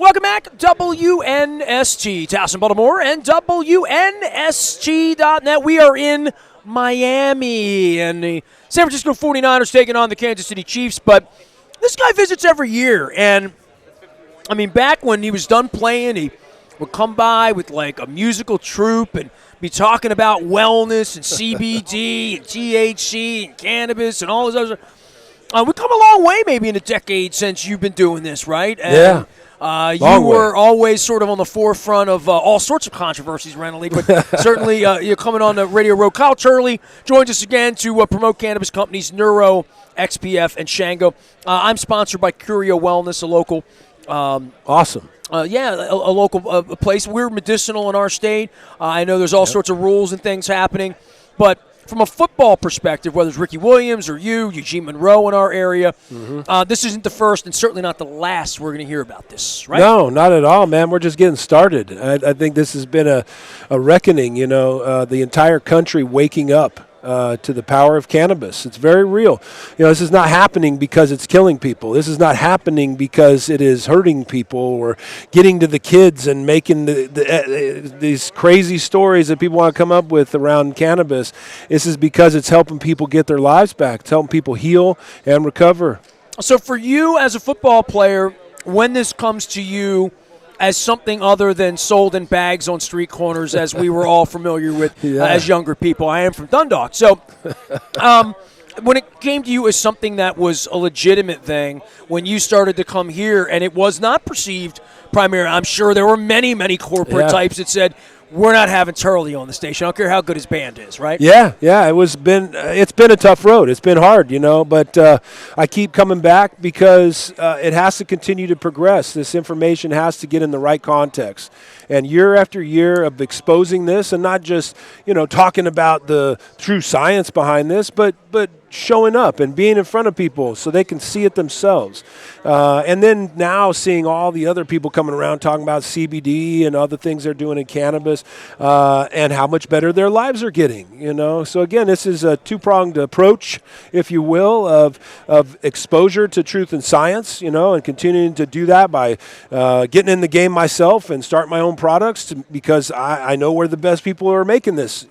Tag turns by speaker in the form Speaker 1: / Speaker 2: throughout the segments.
Speaker 1: Welcome back, WNST, Towson, Baltimore, and WNST.net. We are in Miami, and the San Francisco 49ers taking on the Kansas City Chiefs, but this guy visits every year, and, I mean, back when he was done playing, he would come by with, like, a musical troupe and be talking about wellness and CBD and THC and cannabis and all this other stuff. We've come a long way maybe in a decade since you've been doing this, right? And,
Speaker 2: yeah.
Speaker 1: You were always sort of on the forefront of all sorts of controversies around the league, but certainly you're coming on the Radio Row. Kyle Turley joins us again to promote cannabis companies Neuro, XPF, and Shango. I'm sponsored by Curio Wellness, a local
Speaker 2: awesome.
Speaker 1: a local place. We're medicinal in our state. I know there's all sorts of rules and things happening, but from a football perspective, whether it's Ricky Williams or Eugene Monroe in our area, this isn't the first and certainly not the last we're going to hear about this, right?
Speaker 2: No, not at all, man. We're just getting started. I think this has been a reckoning, the entire country waking up to the power of cannabis. It's very real. This is not happening because it's killing people. This is not happening because it is hurting people or getting to the kids and making these crazy stories that people want to come up with around cannabis. This is because it's helping people get their lives back. It's helping people heal and recover. So
Speaker 1: for you as a football player, when this comes to you as something other than sold in bags on street corners, as we were all familiar with as younger people. I am from Dundalk. So when it came to you as something that was a legitimate thing, when you started to come here, and it was not perceived primarily, I'm sure there were many, many corporate types that said, we're not having Turley on the station. I don't care how good his band is, right?
Speaker 2: Yeah. It's been a tough road. It's been hard, but I keep coming back because it has to continue to progress. This information has to get in the right context. And year after year of exposing this, and not just, talking about the true science behind this, but showing up and being in front of people so they can see it themselves. And then now seeing all the other people coming around talking about CBD and other things they're doing in cannabis and how much better their lives are getting, So again, this is a two-pronged approach, if you will, of exposure to truth and science, and continuing to do that by getting in the game myself and start my own products because I know where the best people are making this,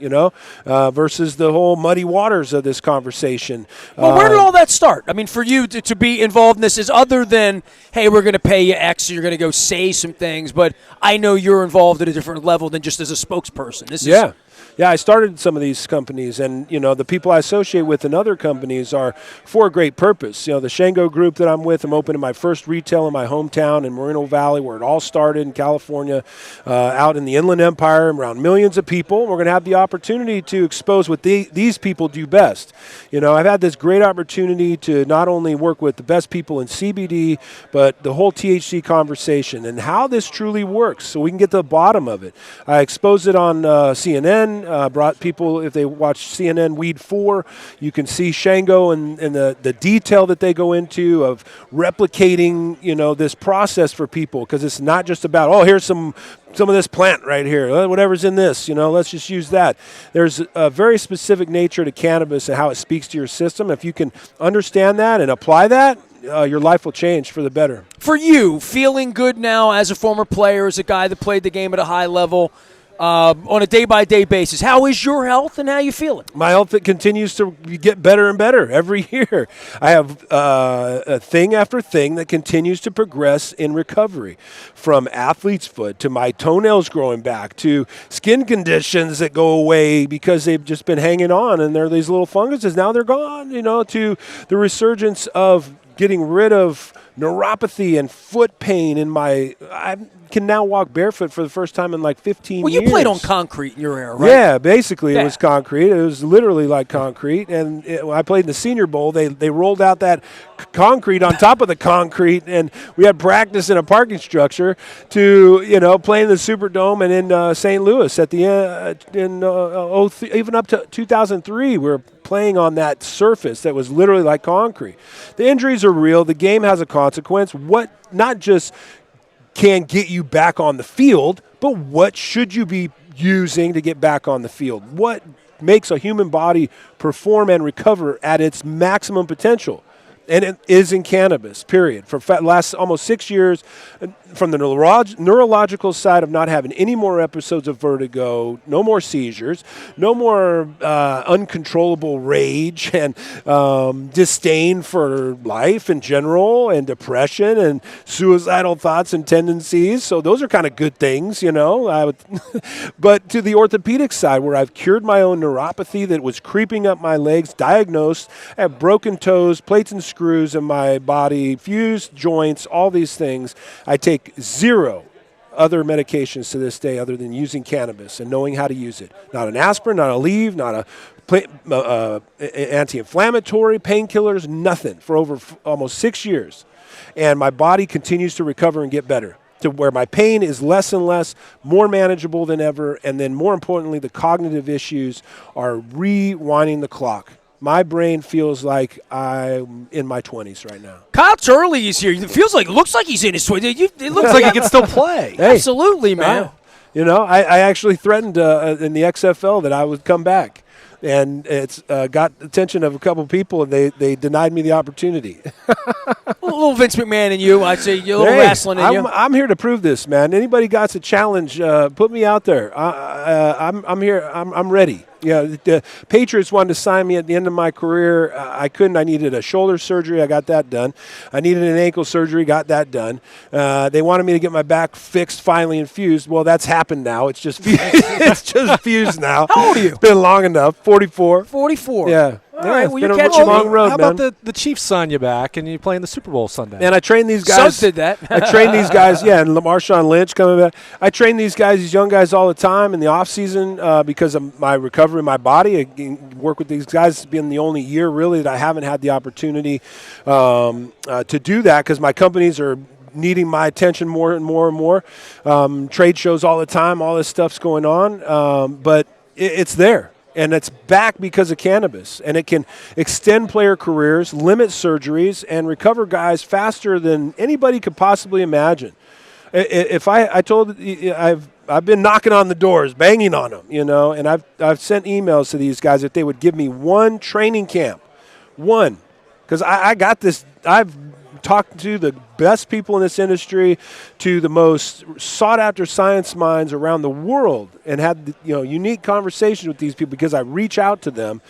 Speaker 2: versus the whole muddy waters of this conversation.
Speaker 1: Well, where did all that start? I mean, for you to be involved in this is other than, hey, we're going to pay you X, so you're going to go say some things, but I know you're involved at a different level than just as a spokesperson.
Speaker 2: Yeah, I started some of these companies, and, the people I associate with in other companies are for a great purpose. The Shango group that I'm with, I'm opening my first retail in my hometown in Moreno Valley, where it all started in California, out in the Inland Empire, around millions of people. We're going to have the opportunity to expose what these people do best. I've had this great opportunity to not only work with the best people in CBD, but the whole THC conversation and how this truly works so we can get to the bottom of it. I exposed it on CNN. Brought people, if they watch CNN Weed 4, you can see Shango and the detail that they go into of replicating, this process for people, because it's not just about, here's some of this plant right here, whatever's in this, let's just use that. There's a very specific nature to cannabis and how it speaks to your system. If you can understand that and apply that, your life will change for the better. For you, feeling good now as a former player, as a guy that played the game at a high level, on a day-by-day basis, how is your health and how you feeling? My health continues to get better and better every year. I have a thing after thing that continues to progress in recovery, from athlete's foot to my toenails growing back to skin conditions that go away because they've just been hanging on and they're these little funguses. Now they're gone, to the resurgence of getting rid of neuropathy and foot pain in my. I can now walk barefoot for the first time in like 15 years. Well, you played on concrete in your era, right? Yeah, basically it was concrete. It was literally like concrete. And when I played in the Senior Bowl, they rolled out that concrete on top of the concrete, and we had practice in a parking structure to play in the Superdome and in St. Louis at the end even up to 2003. We were playing on that surface that was literally like concrete. The injuries are real. The game has a consequence. What not just can get you back on the field, but what should you be using to get back on the field? What makes a human body perform and recover at its maximum potential? And it is in cannabis, period. For last almost 6 years, from the neurological side of not having any more episodes of vertigo, no more seizures, no more uncontrollable rage and disdain for life in general, and depression and suicidal thoughts and tendencies. So those are kind of good things, you know. But to the orthopedic side, where I've cured my own neuropathy that was creeping up my legs, diagnosed, I have broken toes, plates and screws in my body, fused joints, all these things. I take zero other medications to this day other than using cannabis and knowing how to use it. Not an aspirin, not a Aleve, not a anti-inflammatory, painkillers, nothing for over almost 6 years. And my body continues to recover and get better, to where my pain is less and less, more manageable than ever, and then more importantly, the cognitive issues are rewinding the clock. My brain feels like I'm in my 20s right now.
Speaker 1: Kyle Turley is here. It looks like he's in his 20s. It looks
Speaker 3: like he can still play.
Speaker 2: Hey,
Speaker 1: absolutely, man.
Speaker 2: You know, I actually threatened in the XFL that I would come back. And it's got the attention of a couple people, and they denied me the opportunity.
Speaker 1: A little Vince McMahon in you. I'd say a little wrestling in you.
Speaker 2: I'm here to prove this, man. Anybody got a challenge, put me out there. I'm here. I'm ready. Yeah, the Patriots wanted to sign me at the end of my career. I couldn't. I needed a shoulder surgery. I got that done. I needed an ankle surgery. Got that done. They wanted me to get my back fixed, finally infused. Well, that's happened now. It's just it's just fused now.
Speaker 1: How old are you?
Speaker 2: It's been long enough. 44.
Speaker 1: 44.
Speaker 2: Yeah.
Speaker 1: All right, well, you're
Speaker 2: catching a long road,
Speaker 3: How
Speaker 2: man.
Speaker 3: about the Chiefs sign you back and you play in the Super Bowl Sunday?
Speaker 2: And I train these guys.
Speaker 1: Suggs did that.
Speaker 2: I train these guys, and Marshawn Lynch coming back. I train these guys, these young guys, all the time in the off season because of my recovery in my body. I work with these guys. It's been the only year, really, that I haven't had the opportunity to do that because my companies are needing my attention more and more and more. Trade shows all the time. All this stuff's going on. But it's there. And it's back because of cannabis. And it can extend player careers, limit surgeries, and recover guys faster than anybody could possibly imagine. If I've been knocking on the doors, banging on them, you know, and I've sent emails to these guys if they would give me one training camp, one, because I got this. I've talked to the best people in this industry, to the most sought-after science minds around the world, and had unique conversations with these people because I reach out to them.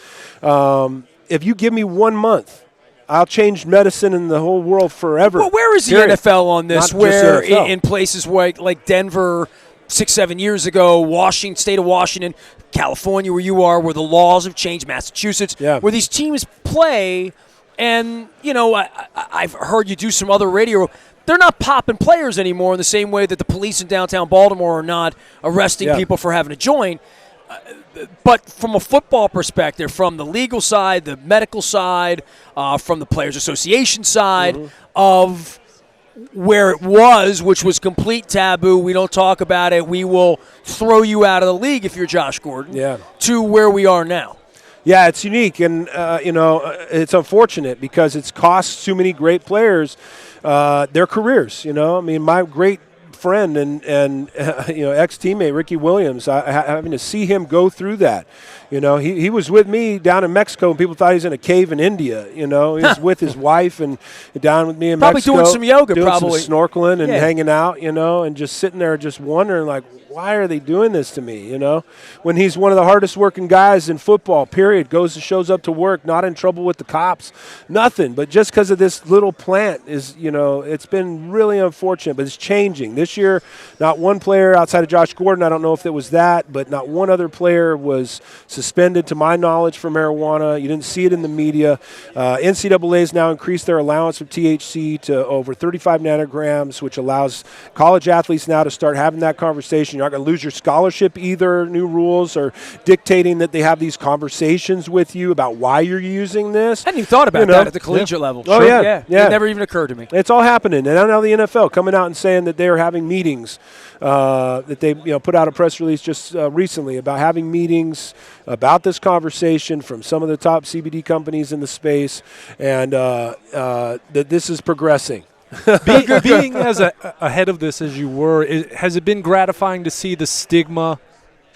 Speaker 2: If you give me 1 month, I'll change medicine in the whole world forever.
Speaker 1: Well, where is the NFL on this?
Speaker 2: Not
Speaker 1: where
Speaker 2: just NFL.
Speaker 1: In places where, like Denver 6-7 years ago, state of Washington, California, where you are, where the laws have changed, Massachusetts, where these teams play. And, I've heard you do some other radio. They're not popping players anymore in the same way that the police in downtown Baltimore are not arresting people for having a joint. But from a football perspective, from the legal side, the medical side, from the Players Association side of where it was, which was complete taboo, we don't talk about it, we will throw you out of the league if you're Josh Gordon, to where we are now.
Speaker 2: Yeah, it's unique, and it's unfortunate because it's cost too many great players their careers. I mean, my great friend and ex-teammate Ricky Williams, having to see him go through that. He was with me down in Mexico, and people thought he was in a cave in India. He was with his wife and down with me in Mexico.
Speaker 1: Probably doing some yoga,
Speaker 2: doing
Speaker 1: probably.
Speaker 2: some snorkeling and hanging out, and just sitting there just wondering, like, why are they doing this to me, when he's one of the hardest working guys in football, period, shows up to work, not in trouble with the cops, nothing, but just because of this little plant is, it's been really unfortunate, but it's changing. This year, not one player outside of Josh Gordon, I don't know if it was that, but not one other player was suspended to my knowledge for marijuana. You didn't see it in the media. NCAA has now increased their allowance of THC to over 35 nanograms, which allows college athletes now to start having that conversation. You're not going to lose your scholarship either. New rules are dictating that they have these conversations with you about why you're using this.
Speaker 1: I hadn't even thought about that at the collegiate level.
Speaker 2: Oh, yeah.
Speaker 1: It never even occurred to me.
Speaker 2: It's all happening. And now the NFL coming out and saying that they are having meetings, that they put out a press release just recently about having meetings about this conversation from some of the top CBD companies in the space, and that this is progressing.
Speaker 3: Being as ahead of this as you were, has it been gratifying to see the stigma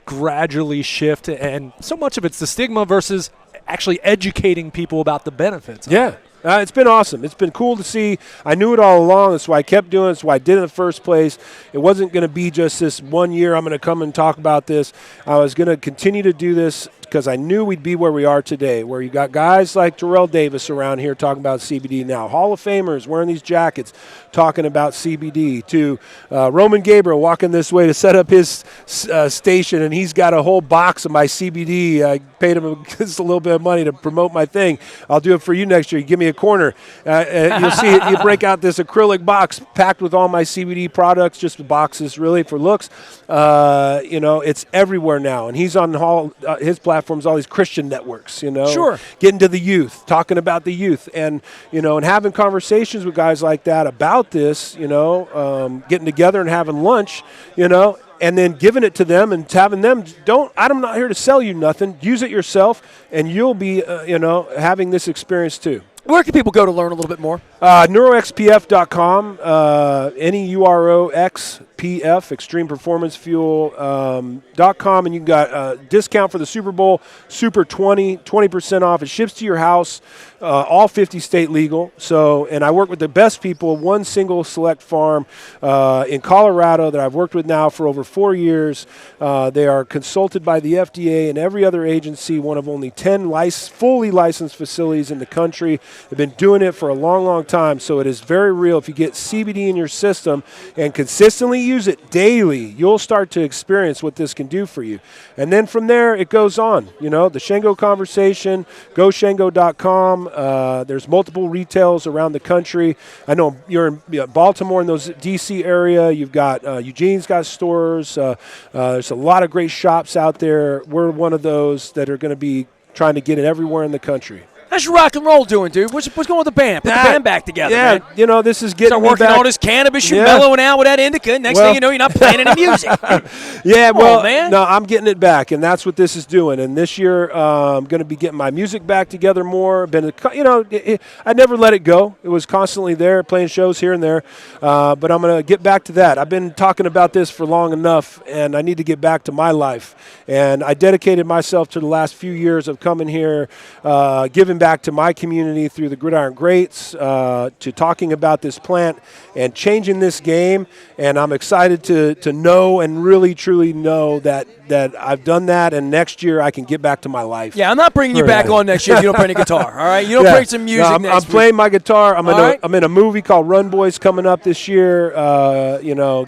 Speaker 3: gradually shift? And so much of it's the stigma versus actually educating people about the benefits.
Speaker 2: Yeah. It's been awesome. It's been cool to see. I knew it all along. That's why I kept doing it. That's why I did it in the first place. It wasn't going to be just this 1 year, I'm going to come and talk about this. I was going to continue to do this because I knew we'd be where we are today, where you got guys like Terrell Davis around here talking about CBD now, Hall of Famers wearing these jackets talking about CBD, to Roman Gabriel walking this way to set up his station, and he's got a whole box of my CBD. I paid him just a little bit of money to promote my thing. I'll do it for you next year. You give me a corner. You'll see it. You break out this acrylic box packed with all my CBD products, just boxes really for looks. It's everywhere now, and he's on his platforms, all these Christian networks,
Speaker 1: Sure.
Speaker 2: Getting to the youth, talking about the youth, and and having conversations with guys like that about this, getting together and having lunch, and then giving it to them and having them, I'm not here to sell you nothing. Use it yourself, and you'll be, having this experience too.
Speaker 1: Where can people go to learn a little bit more?
Speaker 2: NeuroXPF.com, NeuroXPF, Extreme Performance Fuel.com, and you got a discount for the Super Bowl, Super 20% off. It ships to your house, all 50 state legal. So, and I work with the best people, one single select farm in Colorado that I've worked with now for over 4 years. They are consulted by the FDA and every other agency, one of only 10 fully licensed facilities in the country. They've been doing it for a long, long time, so it is very real. If you get CBD in your system and consistently use it daily, you'll start to experience what this can do for you. And then from there, it goes on. The Shango conversation, GoShango.com. There's multiple retails around the country. I know you're in Baltimore, in those D.C. area. You've got Eugene's got stores. There's a lot of great shops out there. We're one of those that are going to be trying to get it everywhere in the country.
Speaker 1: How's your rock and roll doing, dude? What's going on with the band? Put the band back together, man.
Speaker 2: This is getting
Speaker 1: Start working on this cannabis. You're mellowing out with that indica. Next thing you know, you're not playing any music.
Speaker 2: Man. No, I'm getting it back, and that's what this is doing. And this year, I'm going to be getting my music back together more. I never let it go. It was constantly there, playing shows here and there. But I'm going to get back to that. I've been talking about this for long enough, and I need to get back to my life. And I dedicated myself to the last few years of coming here, giving back to my community through the Gridiron Greats, to talking about this plant and changing this game. And I'm excited to know and really truly know that I've done that, and next year I can get back to my life.
Speaker 1: Yeah, I'm not bringing you back on next year if you don't play any guitar, all right? You don't play some music next
Speaker 2: I'm
Speaker 1: week.
Speaker 2: playing my guitar. I'm in a movie called Run Boys coming up this year,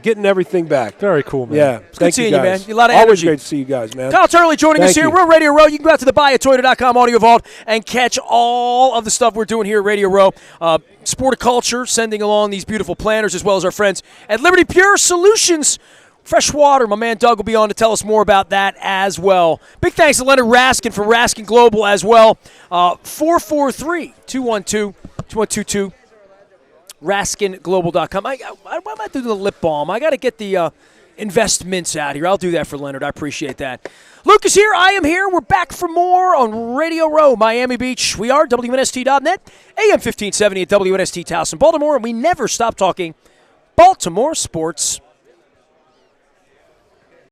Speaker 2: getting everything back.
Speaker 3: Very cool, man.
Speaker 2: Yeah.
Speaker 1: It's good seeing you, man. A lot of
Speaker 2: Always
Speaker 1: energy.
Speaker 2: great to see you guys, man.
Speaker 1: Kyle Turley joining us here.
Speaker 2: You.
Speaker 1: We're on Radio Row. You can go out to the buyatoyota.com audio vault and catch all of the stuff we're doing here at Radio Row. Sporticulture sending along these beautiful planners, as well as our friends at Liberty Pure Solutions. Fresh water. My man Doug will be on to tell us more about that as well. Big thanks to Leonard Raskin from Raskin Global as well. 443-212-2122. RaskinGlobal.com. Why am I doing the lip balm? I got to get the investments out here. I'll do that for Leonard. I appreciate that. Luke is here. I am here. We're back for more on Radio Row, Miami Beach. We are WNST.net, AM 1570 at WNST Towson, Baltimore, and we never stop talking Baltimore sports.